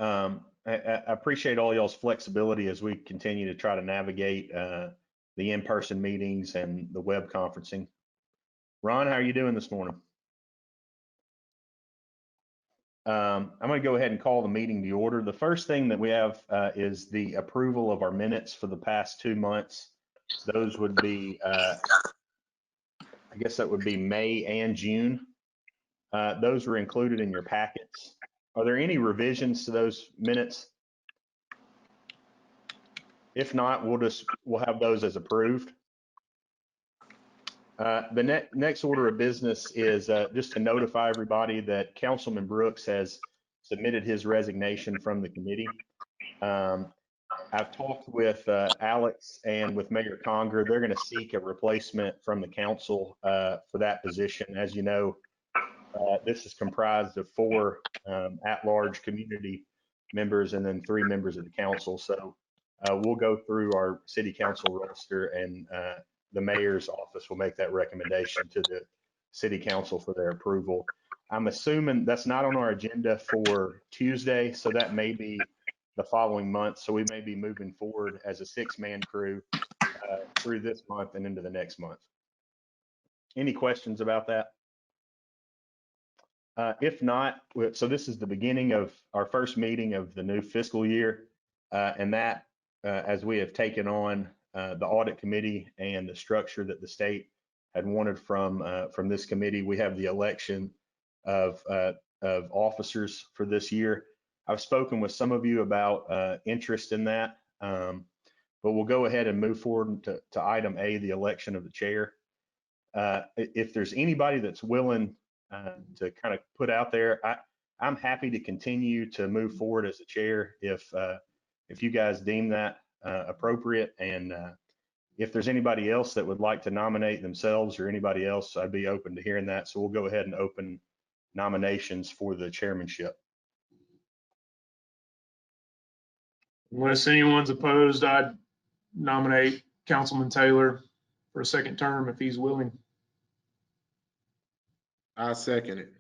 I appreciate all y'all's flexibility as we continue to try to navigate the in-person meetings and the web conferencing. Ron, how are you doing this morning? I'm going to go ahead and call the meeting to order. The first thing that we have is the approval of our minutes for the past 2 months. Those would be, I guess that would be May and June. Those were included in your packets. Are there any revisions to those minutes? If not, we'll have those as approved. The next order of business is just to notify everybody that Councilman Brooks has submitted his resignation from the committee. I've talked with Alex and with Mayor Conger. They're going to seek a replacement from the council for that position. As you know, this is comprised of 4 at-large community members and then 3 members of the council. So we'll go through our city council roster, and the mayor's office will make that recommendation to the city council for their approval. I'm assuming that's not on our agenda for Tuesday, so that may be the following month. So we may be moving forward as a 6-man crew through this month and into the next month. Any questions about that? If not, so this is the beginning of our first meeting of the new fiscal year, and that as we have taken on the audit committee and the structure that the state had wanted from this committee, we have the election of officers for this year. I've spoken with some of you about interest in that, but we'll go ahead and move forward to item A, the election of the chair. If there's anybody that's willing to kind of put out there, I'm happy to continue to move forward as the chair if you guys deem that appropriate. And if there's anybody else that would like to nominate themselves or anybody else, I'd be open to hearing that. So we'll go ahead and open nominations for the chairmanship. Unless anyone's opposed, I'd nominate Councilman Taylor for a second term if he's willing. I second it.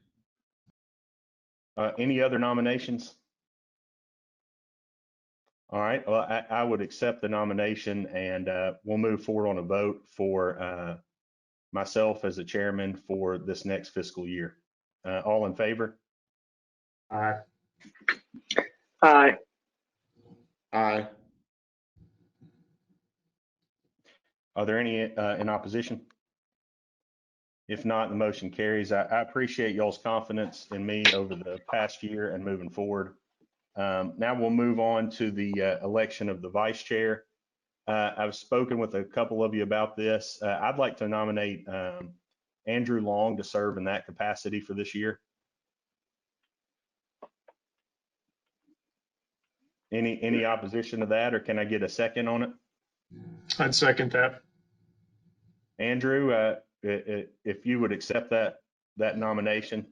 Any other nominations? All right, well, I would accept the nomination, and we'll move forward on a vote for myself as the chairman for this next fiscal year. All in favor? Aye. Aye. Aye. Are there any in opposition? If not, the motion carries. I appreciate y'all's confidence in me over the past year and moving forward. Now we'll move on to the election of the vice chair. I've spoken with a couple of you about this. I'd like to nominate Andrew Long to serve in that capacity for this year. Any opposition to that, or can I get a second on it? I'd second that. Andrew, if you would accept that nomination.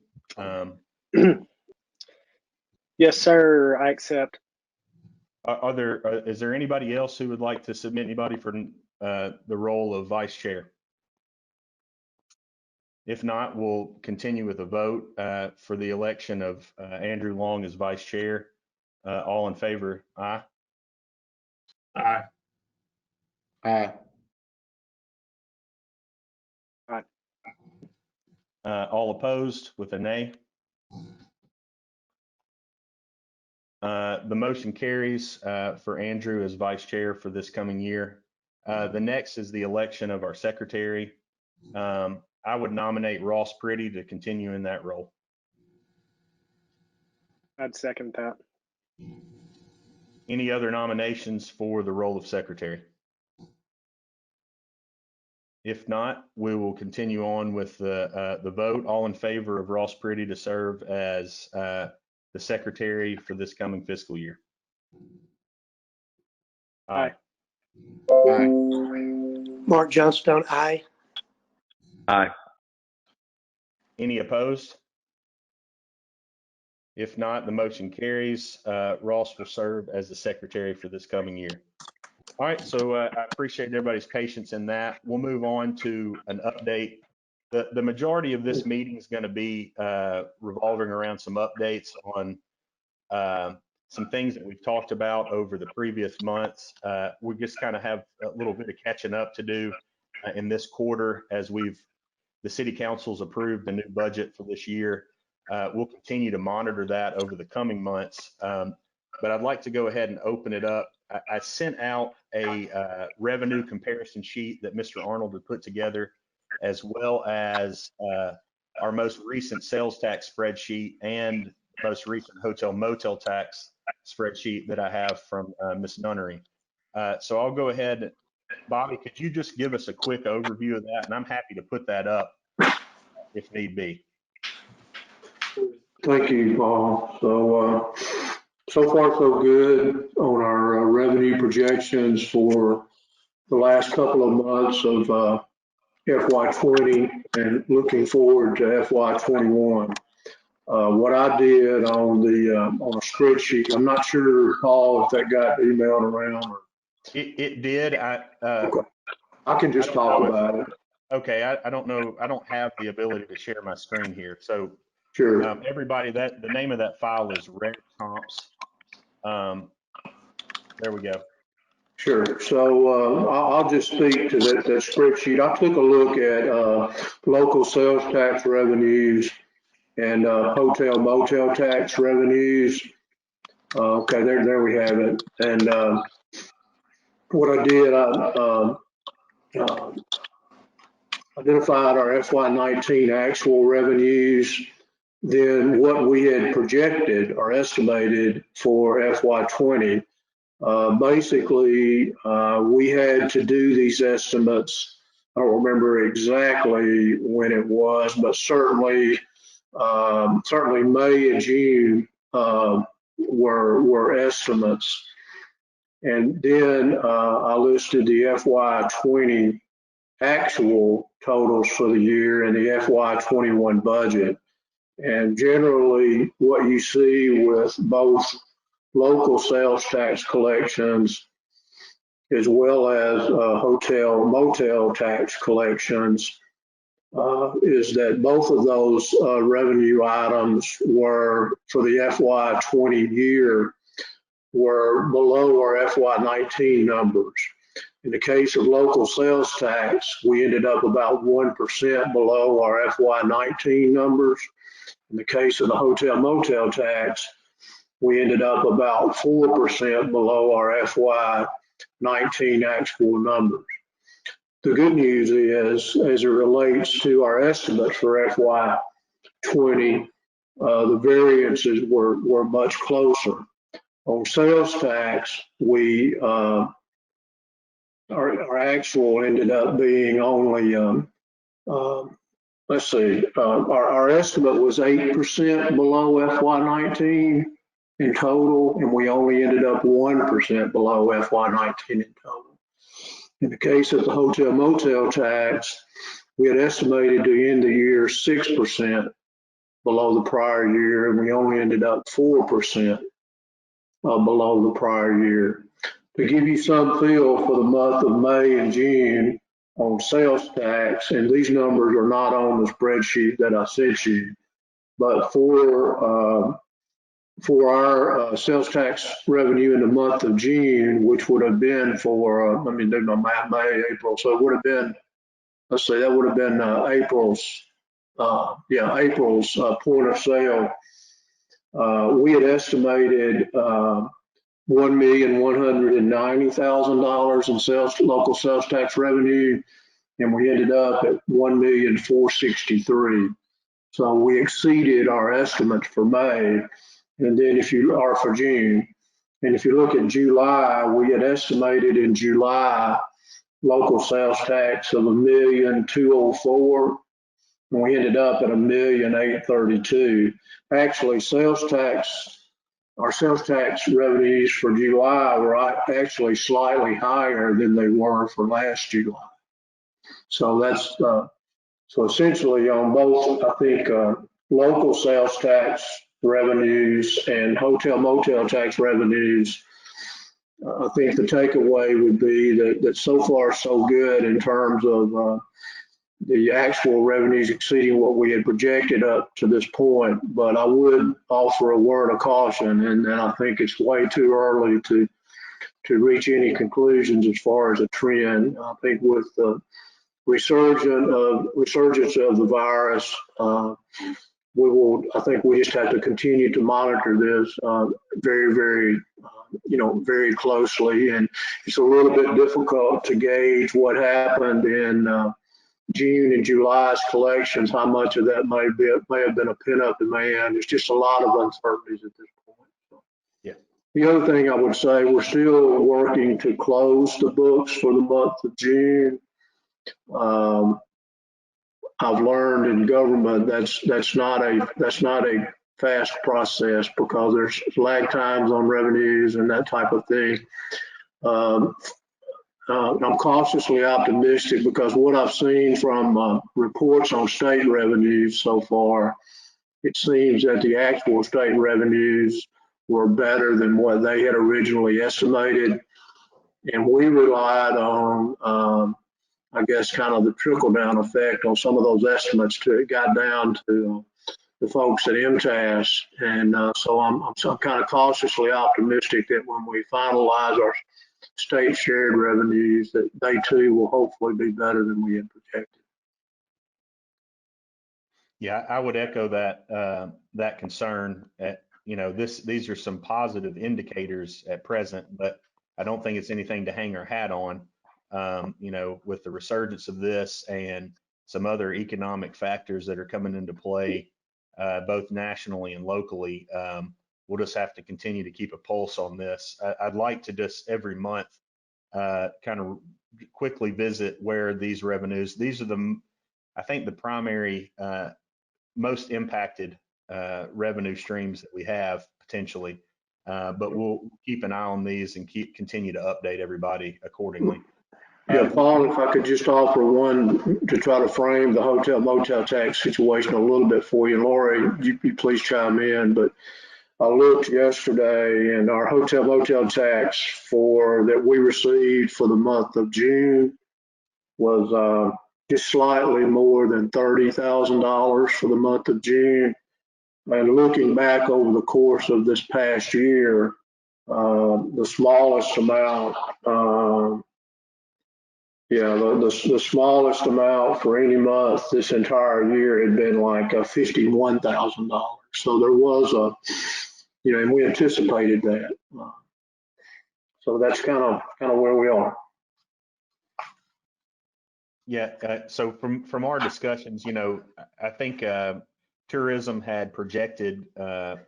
Yes, sir. I accept. Is there anybody else who would like to submit anybody for the role of vice chair? If not, we'll continue with a vote for the election of Andrew Long as vice chair. All in favor? Aye. Aye. Aye. All opposed with a nay? The motion carries for Andrew as vice chair for this coming year. The next is the election of our secretary. I would nominate Ross Pretty to continue in that role. I'd second that. Any other nominations for the role of secretary? If not, we will continue on with the vote. All in favor of Ross Pretty to serve as the secretary for this coming fiscal year? Aye. Aye. Mark Johnstone, aye. Aye. Any opposed? If not, the motion carries. Ross will serve as the secretary for this coming year. All right, so I appreciate everybody's patience in that. We'll move on to an update. The majority of this meeting is going to be revolving around some updates on some things that we've talked about over the previous months. We just kind of have a little bit of catching up to do in this quarter as the city council's approved the new budget for this year. We'll continue to monitor that over the coming months. But I'd like to go ahead and open it up. I sent out a revenue comparison sheet that Mr. Arnold had put together, as well as our most recent sales tax spreadsheet and most recent hotel motel tax spreadsheet that I have from Ms. Nunnery. So I'll go ahead. Bobby, could you just give us a quick overview of that? And I'm happy to put that up if need be. Thank you, Paul. So far so good on our revenue projections for the last couple of months of FY20 and looking forward to FY21. What I did on a spreadsheet, I'm not sure, Paul, if that got emailed around. It did. Okay. I can just talk about it. Okay, I don't know. I don't have the ability to share my screen here. So Sure. everybody, the name of that file is Rare Comps. There we go. Sure. So I'll just speak to that spreadsheet. I took a look at local sales tax revenues and hotel motel tax revenues. Okay, there we have it. And what I did, I identified our FY19 actual revenues, then what we had projected or estimated for FY20. Basically, we had to do these estimates. I don't remember exactly when it was, but certainly May and June were estimates. And then I listed the FY20 actual totals for the year and the FY21 budget. And generally, what you see with both local sales tax collections as well as hotel motel tax collections is that both of those revenue items were, for the FY20 year, were below our FY19 numbers. In the case of local sales tax, we ended up about 1% below our FY19 numbers. In the case of the hotel motel tax, we ended up about 4% below our FY19 actual numbers. The good news is, as it relates to our estimates for FY20, the variances were much closer. On sales tax, our actual ended up being only, let's see, our estimate was 8% below FY19 in total, and we only ended up 1% below FY19 in total. In the case of the hotel motel tax, we had estimated to end the year 6% below the prior year, and we only ended up 4% below the prior year. To give you some feel for the month of May and June on sales tax, and these numbers are not on the spreadsheet that I sent you, but for our sales tax revenue in the month of June, which would have been for, let me do my math, May, April, so it would have been, let's say that would have been April's point of sale. We had estimated $1,190,000 in local sales tax revenue, and we ended up at $1,463,000. So we exceeded our estimate for May, and then for June. And if you look at July, we had estimated in July local sales tax of $1,204,000, and we ended up at $1,832,000. Actually, our sales tax revenues for July were actually slightly higher than they were for last July. So that's so essentially on both, I think, local sales tax revenues and hotel motel tax revenues, I think the takeaway would be that so far so good in terms of the actual revenues exceeding what we had projected up to this point. But I would offer a word of caution, and I think it's way too early to reach any conclusions as far as a trend. I think with the resurgence of the virus, I think we just have to continue to monitor this very, very, very closely. And it's a little bit difficult to gauge what happened in June and July's collections, how much of that may have been a pent-up demand. There's just a lot of uncertainties at this point. So, Yeah. The other thing I would say, we're still working to close the books for the month of June. I've learned in government that's not a fast process because there's lag times on revenues and that type of thing. I'm cautiously optimistic because what I've seen from reports on state revenues so far, it seems that the actual state revenues were better than what they had originally estimated. And we relied on, I guess, kind of the trickle down effect on some of those estimates till it got down to the folks at MTAS. And so I'm kind of cautiously optimistic that when we finalize our state shared revenues, that they too will hopefully be better than we had projected. Yeah, I would echo that concern. These are some positive indicators at present, but I don't think it's anything to hang our hat on. With the resurgence of this and some other economic factors that are coming into play, both nationally and locally, we'll just have to continue to keep a pulse on this. I'd like to just every month kind of quickly visit where these revenues, these are I think the primary most impacted revenue streams that we have potentially, but we'll keep an eye on these and continue to update everybody accordingly. Yeah, Paul, if I could just offer one to try to frame the hotel motel tax situation a little bit for you. Lori, you please chime in, but I looked yesterday and our hotel motel tax that we received for the month of June was just slightly more than $30,000 for the month of June. And looking back over the course of this past year, the smallest amount, the smallest amount for any month this entire year had been like $51,000. So there was and we anticipated that. So that's kind of where we are. Yeah. So from our discussions, I think tourism had projected, I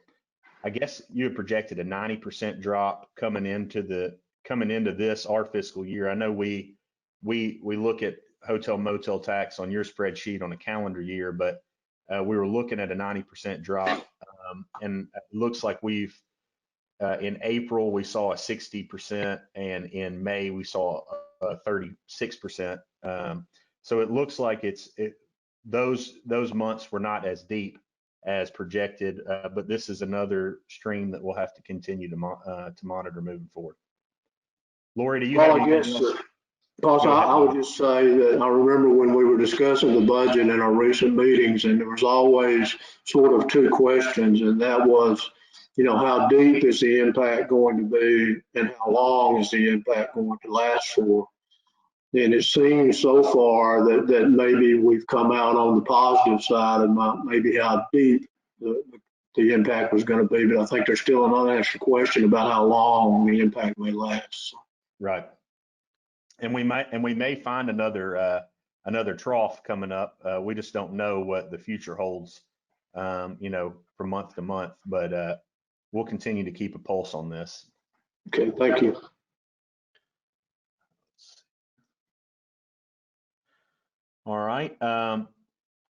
guess you had projected a 90% drop coming into this, our fiscal year. I know we look at hotel motel tax on your spreadsheet on a calendar year, but we were looking at a 90% drop. And it looks like in April, we saw a 60%, and in May, we saw a 36%. So it looks like those months were not as deep as projected, but this is another stream that we'll have to continue to monitor moving forward. Lori, do you have anything else? Paul, I would just say that I remember when we were discussing the budget in our recent meetings, and there was always sort of two questions, and that was, how deep is the impact going to be and how long is the impact going to last for? And it seems so far that maybe we've come out on the positive side of maybe how deep the impact was going to be, but I think there's still an unanswered question about how long the impact may last. Right. And we may find another trough coming up. We just don't know what the future holds, from month to month, but we'll continue to keep a pulse on this. Okay, thank you. All right.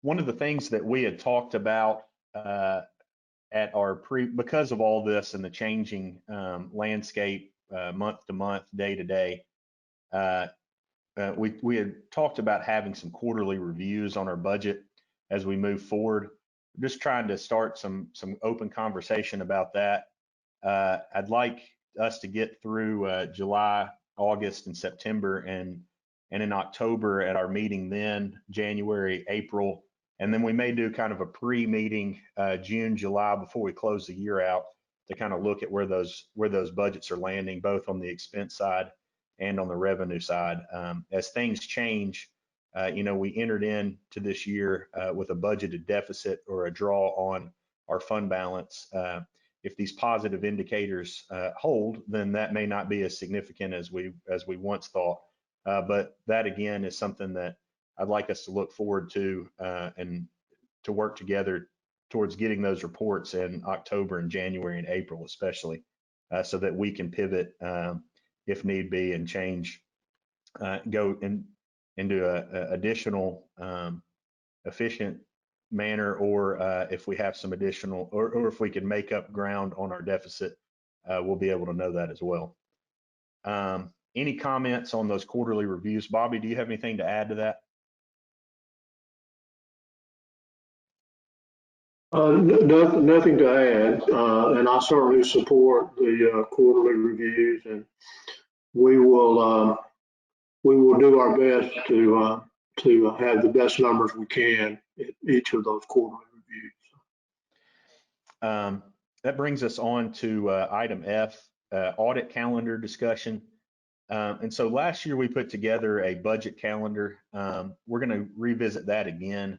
One of the things that we had talked about at because of all this and the changing landscape month to month, day to day, we had talked about having some quarterly reviews on our budget as we move forward. Just trying to start some open conversation about that. I'd like us to get through July, August, and September and and in October at our meeting then, January, April, and then we may do kind of a pre-meeting June, July before we close the year out to kind of look at where those budgets are landing, both on the expense side and on the revenue side. As things change, we entered into this year with a budgeted deficit or a draw on our fund balance. If these positive indicators hold, then that may not be as significant as we once thought. But that again is something that I'd like us to look forward to and to work together towards getting those reports in October and January and April, especially, so that we can pivot if need be and change, go into a additional efficient manner, or if we have some additional, or if we can make up ground on our deficit, we'll be able to know that as well. Any comments on those quarterly reviews? Bobby, do you have anything to add to that? Nothing to add, and I certainly support the quarterly reviews, and we will do our best to have the best numbers we can at each of those quarterly reviews. That brings us on to item F, audit calendar discussion. And so last year we put together a budget calendar. We're going to revisit that again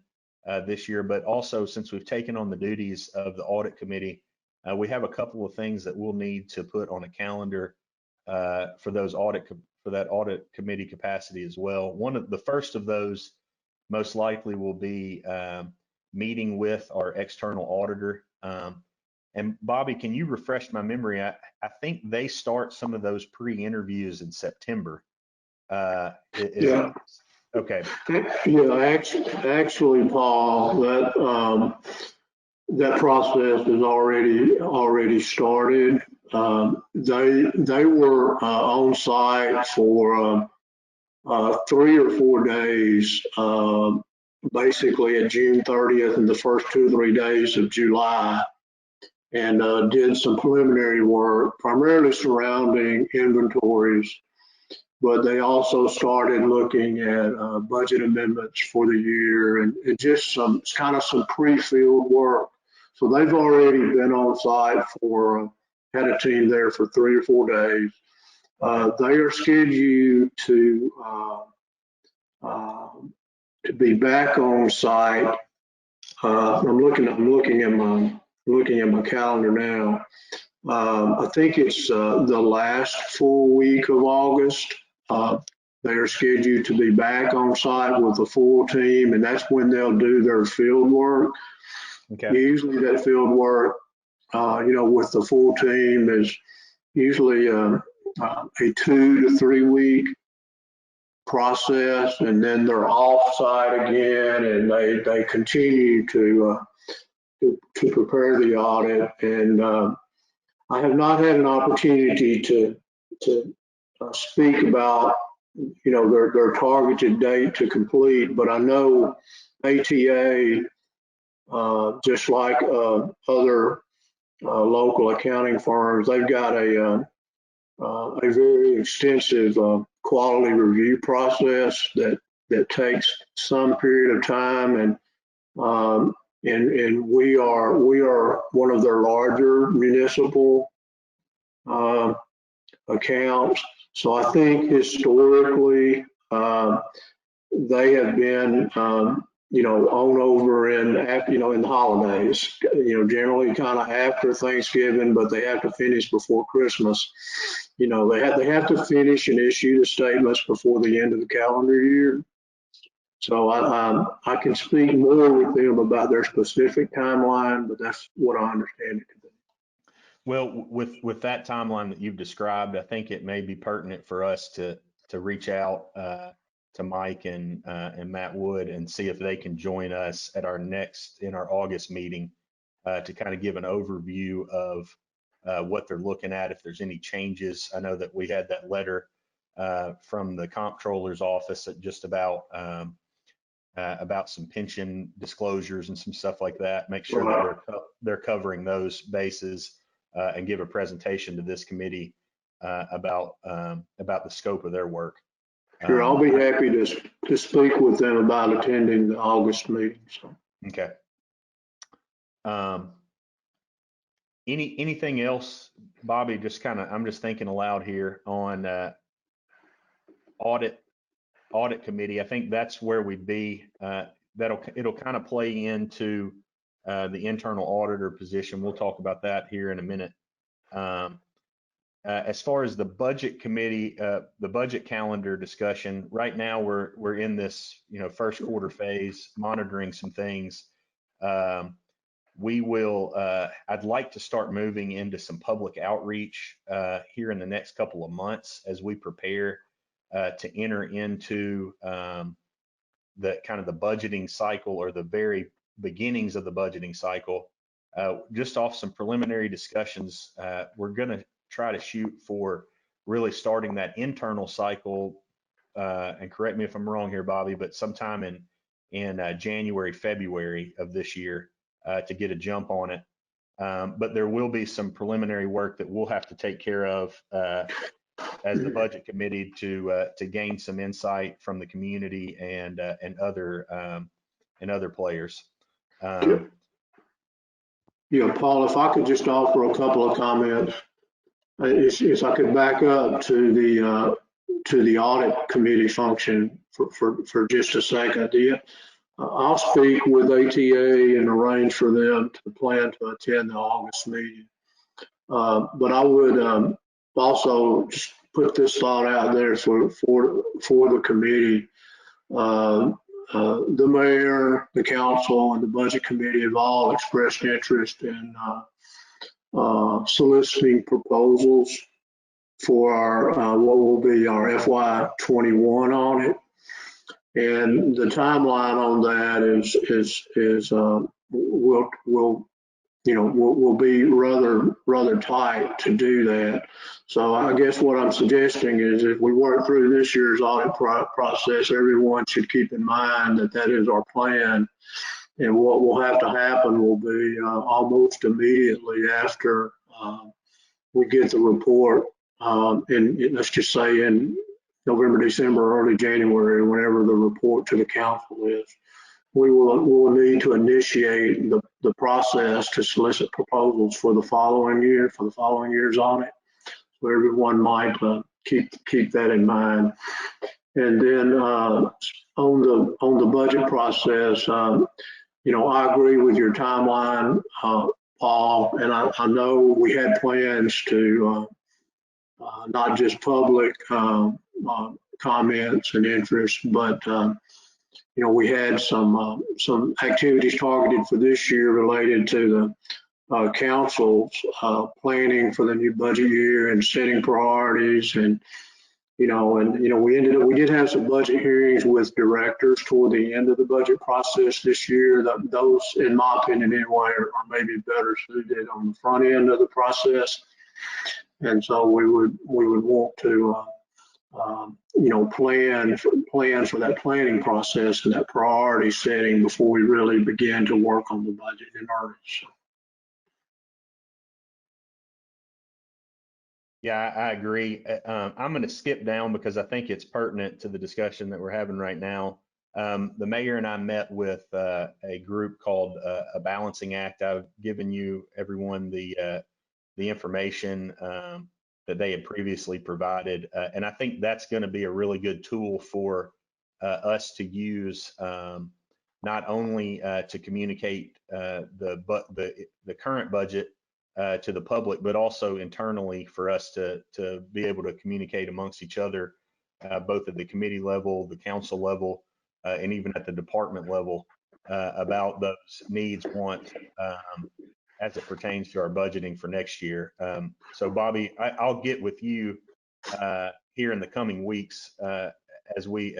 this year, but also since we've taken on the duties of the audit committee, we have a couple of things that we'll need to put on a calendar for that audit committee capacity as well. The first of those most likely will be meeting with our external auditor. And Bobby, can you refresh my memory? I think they start some of those pre-interviews in September. Yeah. Okay. Yeah, actually, Paul, that process is already started. They were on site for 3 or 4 days, basically at June 30th and the first 2 or 3 days of July, and did some preliminary work, primarily surrounding inventories. But they also started looking at budget amendments for the year and just some pre-field work. So they've already been on site had a team there for 3 or 4 days. They are scheduled to be back on site. I'm looking at my calendar now. I think it's the last full week of August. They are scheduled to be back on site with a full team, and that's when they'll do their field work. Okay. Usually that field work, with the full team is usually a 2 to 3 week process, and then they're off site again, and they continue to prepare the audit. And I have not had an opportunity to speak about their targeted date to complete, but I know ATA, just like other local accounting firms, they've got a very extensive quality review process that takes some period of time, and we are one of their larger municipal accounts. So I think historically they have been on over in the holidays, generally kind of after Thanksgiving, but they have to finish before Christmas. They have to finish and issue the statements before the end of the calendar year. So I can speak more with them about their specific timeline, but that's what I understand it to be. Well, with that timeline that you've described, I think it may be pertinent for us to reach out to Mike and Matt Wood and see if they can join us at in our August meeting to kind of give an overview of what they're looking at, if there's any changes. I know that we had that letter from the comptroller's office just about some pension disclosures and some stuff like that. Make sure that they're covering those bases and give a presentation to this committee about the scope of their work. Sure, I'll be happy to speak with them about attending the August meeting, so. Okay. Anything else, Bobby? I'm just thinking aloud here on audit committee. I think that's where we'd be. It'll kind of play into the internal auditor position. We'll talk about that here in a minute. As far as the budget committee, the budget calendar discussion, right now we're in this first quarter phase, monitoring some things. We will. I'd like to start moving into some public outreach here in the next couple of months as we prepare to enter into the kind of the budgeting cycle, or the very beginnings of the budgeting cycle. Just off some preliminary discussions, we're going to try to shoot for really starting that internal cycle, and correct me if I'm wrong here, Bobby, but sometime in January, February of this year to get a jump on it. But there will be some preliminary work that we'll have to take care of as the budget committee to gain some insight from the community and other players. Yeah, Paul, if I could just offer a couple of comments. If I could back up to the audit committee function for just a second. I'll speak with ATA and arrange for them to plan to attend the August meeting. But I would also just put this thought out there for the committee. The mayor, the council, and the budget committee have all expressed interest in soliciting proposals for our what will be our FY21 audit, and the timeline on that will be rather tight to do that. So I guess what I'm suggesting is, if we work through this year's audit process, everyone should keep in mind that is our plan. And what will have to happen will be almost immediately after we get the report, and let's just say in November, December, early January, whenever the report to the council is, we will need to initiate the process to solicit proposals for the following year's audit. So everyone might keep that in mind. And then on the budget process, I agree with your timeline, Paul, and I know we had plans to not just public comments and interest, but we had some activities targeted for this year related to the council's planning for the new budget year and setting priorities, and we did have some budget hearings with directors toward the end of the budget process this year. Those, in my opinion anyway, are maybe better suited on the front end of the process. And so we would want to, plan for that planning process and that priority setting before we really begin to work on the budget in earnest. Yeah, I agree. I'm going to skip down because I think it's pertinent to the discussion that we're having right now. The mayor and I met with a group called A Balancing Act. I've given everyone the information that they had previously provided, and I think that's going to be a really good tool for us to use, not only to communicate the current budget to the public, but also internally for us to be able to communicate amongst each other, both at the committee level, the council level, and even at the department level, about those needs, wants, as it pertains to our budgeting for next year. So Bobby, I'll get with you here in the coming weeks as we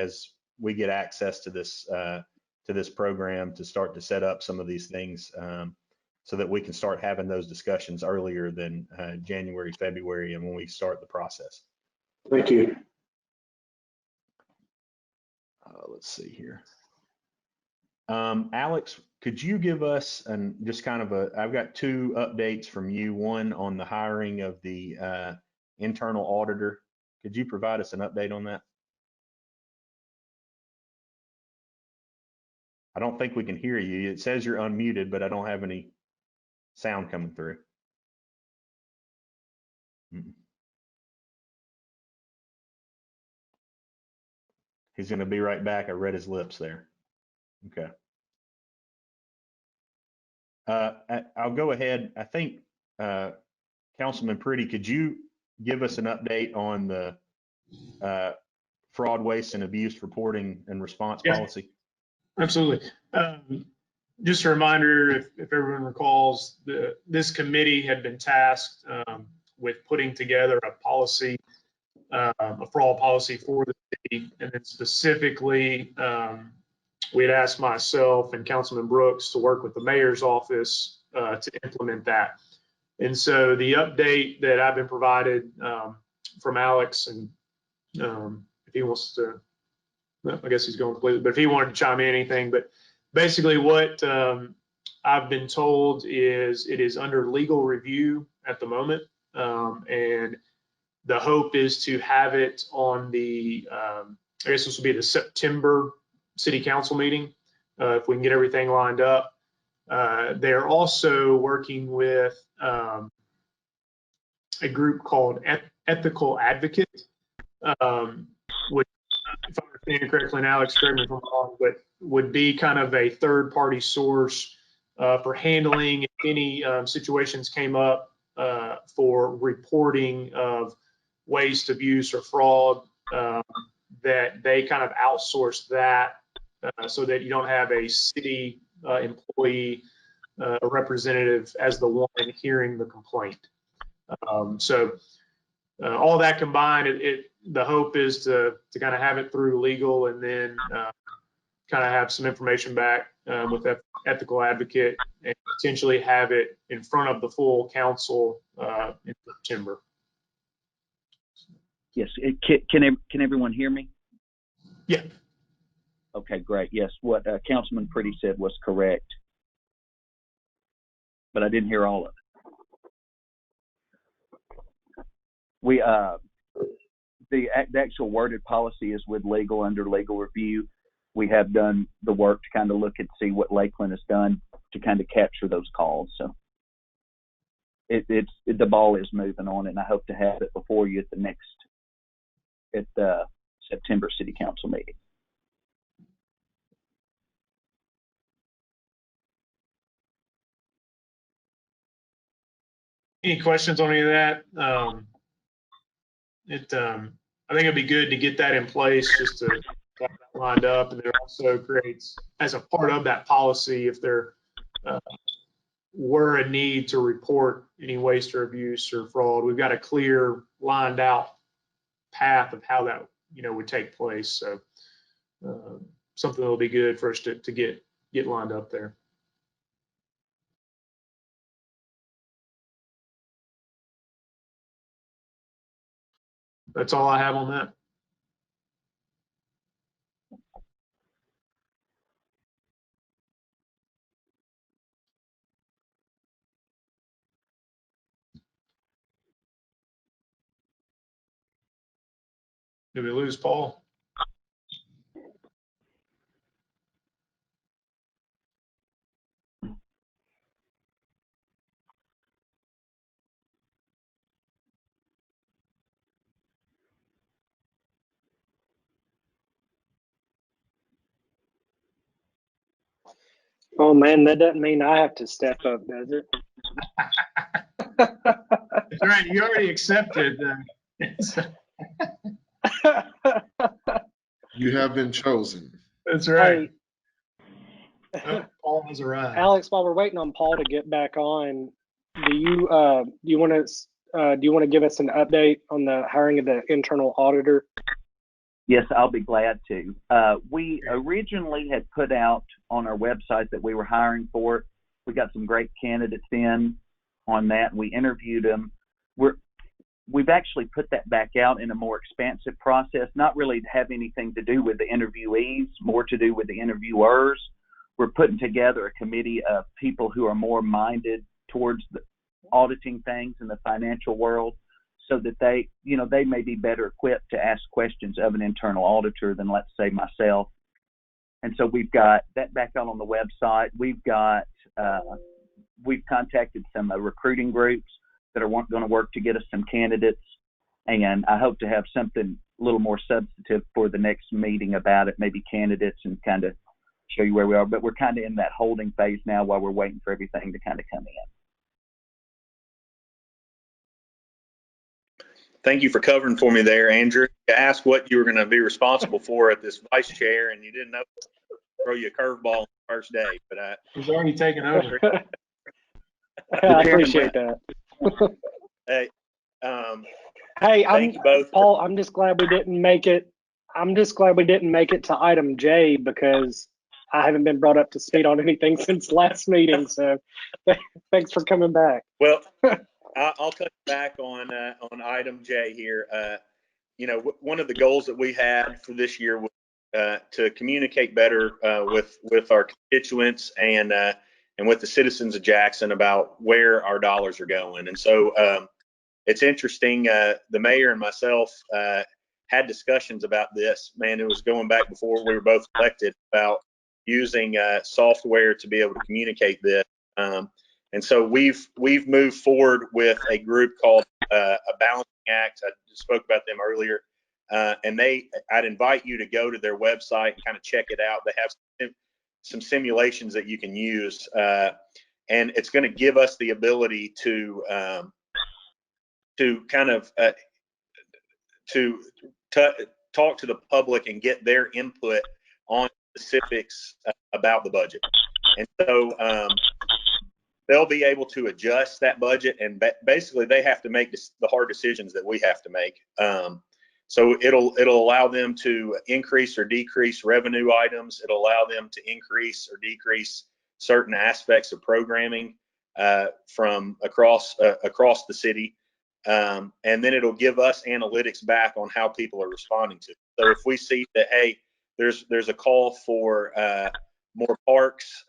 get access to this program to start to set up some of these things, so that we can start having those discussions earlier than January, February, and when we start the process. Thank you. Let's see here. Alex, could you give us just kind of I've got two updates from you, one on the hiring of the internal auditor. Could you provide us an update on that? I don't think we can hear you. It says you're unmuted, but I don't have any sound coming through. Mm. He's going to be right back. I read his lips there. Okay. I'll go ahead. I think, Councilman Pretty, could you give us an update on the fraud, waste, and abuse reporting and response Yeah. policy? Absolutely. Just a reminder, if everyone recalls, this committee had been tasked with putting together a policy, a fraud policy for the city, and then specifically, we had asked myself and Councilman Brooks to work with the mayor's office to implement that. And so the update that I've been provided from Alex, and if he wants to, well, I guess he's going completely, but if he wanted to chime in anything, but basically what I've been told is it is under legal review at the moment. And the hope is to have it on the, I guess this will be the September city council meeting, if we can get everything lined up. They're also working with a group called Ethical Advocate, which, if I understand correctly, and Alex, correct me if I'm wrong, but would be kind of a third-party source for handling if any situations came up for reporting of waste, abuse, or fraud, that they kind of outsource that so that you don't have a city employee or representative as the one hearing the complaint. So all that combined, the hope is to kind of have it through legal, and then kind of have some information back with Ethical Advocate, and potentially have it in front of the full council in September. Yes. Can everyone hear me? Yeah. Okay, great. Yes, what Councilman Pretty said was correct, but I didn't hear all of it. We the actual worded policy is with legal, under legal review. We have done the work to kind of look and see what Lakeland has done to kind of capture those calls. So the ball is moving on, and I hope to have it before you at the September City Council meeting. Any questions on any of that? I think it'd be good to get that in place, just to have that lined up, and it also creates, as a part of that policy, if there were a need to report any waste or abuse or fraud, we've got a clear, lined out path of how that would take place. So something that'll be good for us to get lined up there. That's all I have on that. Did we lose Paul? Oh man, that doesn't mean I have to step up, does it? That's right. You already accepted. You have been chosen. That's right. Hey, Oh, Paul has arrived. Alex, while we're waiting on Paul to get back on, do you want to give us an update on the hiring of the internal auditor? Yes, I'll be glad to. We originally had put out on our website that we were hiring for it. We got some great candidates in on that, and we interviewed them. We've actually put that back out in a more expansive process, not really to have anything to do with the interviewees, more to do with the interviewers. We're putting together a committee of people who are more minded towards the auditing things in the financial world, so that they may be better equipped to ask questions of an internal auditor than, let's say, myself. And so we've got that back out on the website. We've contacted some recruiting groups that are going to work to get us some candidates. And I hope to have something a little more substantive for the next meeting about it, maybe candidates, and kind of show you where we are. But we're kind of in that holding phase now while we're waiting for everything to kind of come in. Thank you for covering for me there, Andrew. You asked what you were going to be responsible for at this vice chair, and you didn't know throw you a curveball on the first day. But He's already taken over. I appreciate that. hey, Hey, thank you both. Paul, I'm just glad we didn't make it. I'm just glad we didn't make it to item J because I haven't been brought up to speed on anything since last meeting. So thanks for coming back. Well, I'll touch back on item J here. One of the goals that we had for this year was to communicate better with our constituents and with the citizens of Jackson about where our dollars are going. And so it's interesting. The mayor and myself had discussions about this. Man, it was going back before we were both elected about using software to be able to communicate this. And so we've moved forward with a group called a Balancing Act. I spoke about them earlier, and I'd invite you to go to their website and kind of check it out. They have some simulations that you can use, and it's going to give us the ability to kind of talk to the public and get their input on specifics about the budget. And so they'll be able to adjust that budget, and basically they have to make the hard decisions that we have to make. So it'll allow them to increase or decrease revenue items. It'll allow them to increase or decrease certain aspects of programming from across the city. And then it'll give us analytics back on how people are responding to it. So if we see that, hey, there's a call for more parks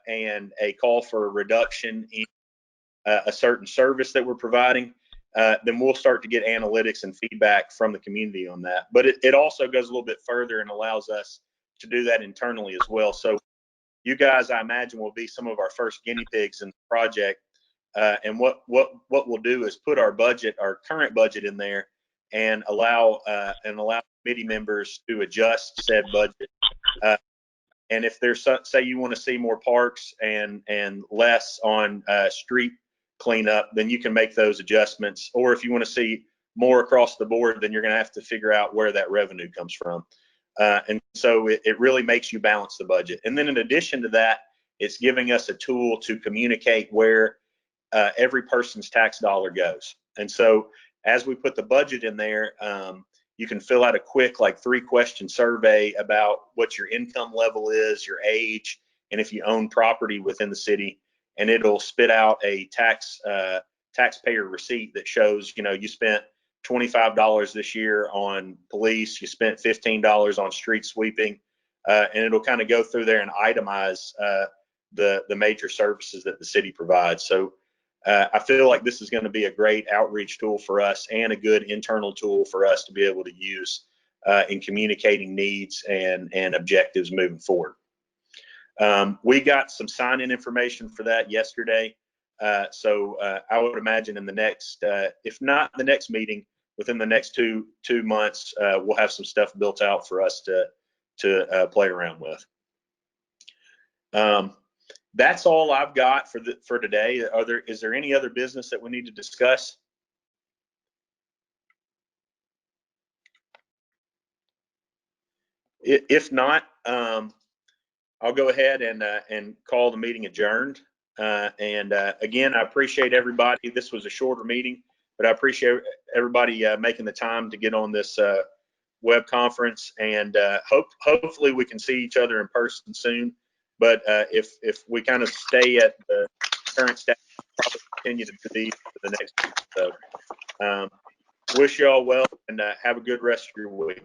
and a call for a reduction in a certain service that we're providing, then we'll start to get analytics and feedback from the community on that. But it also goes a little bit further and allows us to do that internally as well. So you guys, I imagine, will be some of our first guinea pigs in the project. And what we'll do is put our current budget in there and allow committee members to adjust said budget. And if there's, say you want to see more parks and less on street cleanup, then you can make those adjustments. Or if you want to see more across the board, then you're going to have to figure out where that revenue comes from. And so it really makes you balance the budget. And then in addition to that, it's giving us a tool to communicate where every person's tax dollar goes. And so as we put the budget in there, you can fill out a quick 3-question survey about what your income level is, your age, and if you own property within the city, and it'll spit out a taxpayer receipt that shows, you spent $25 this year on police, you spent $15 on street sweeping, and it'll kind of go through there and itemize the major services that the city provides. So I feel like this is going to be a great outreach tool for us and a good internal tool for us to be able to use in communicating needs and objectives moving forward. We got some sign-in information for that yesterday. So I would imagine in the next, if not the next meeting, within the next two months, we'll have some stuff built out for us to play around with. That's all I've got for today. Is there any other business that we need to discuss? If not, I'll go ahead and call the meeting adjourned. Again, I appreciate everybody. This was a shorter meeting, but I appreciate everybody making the time to get on this web conference. And hopefully we can see each other in person soon. But if we kind of stay at the current status, we'll probably continue to do these for the next week. So wish you all well and have a good rest of your week.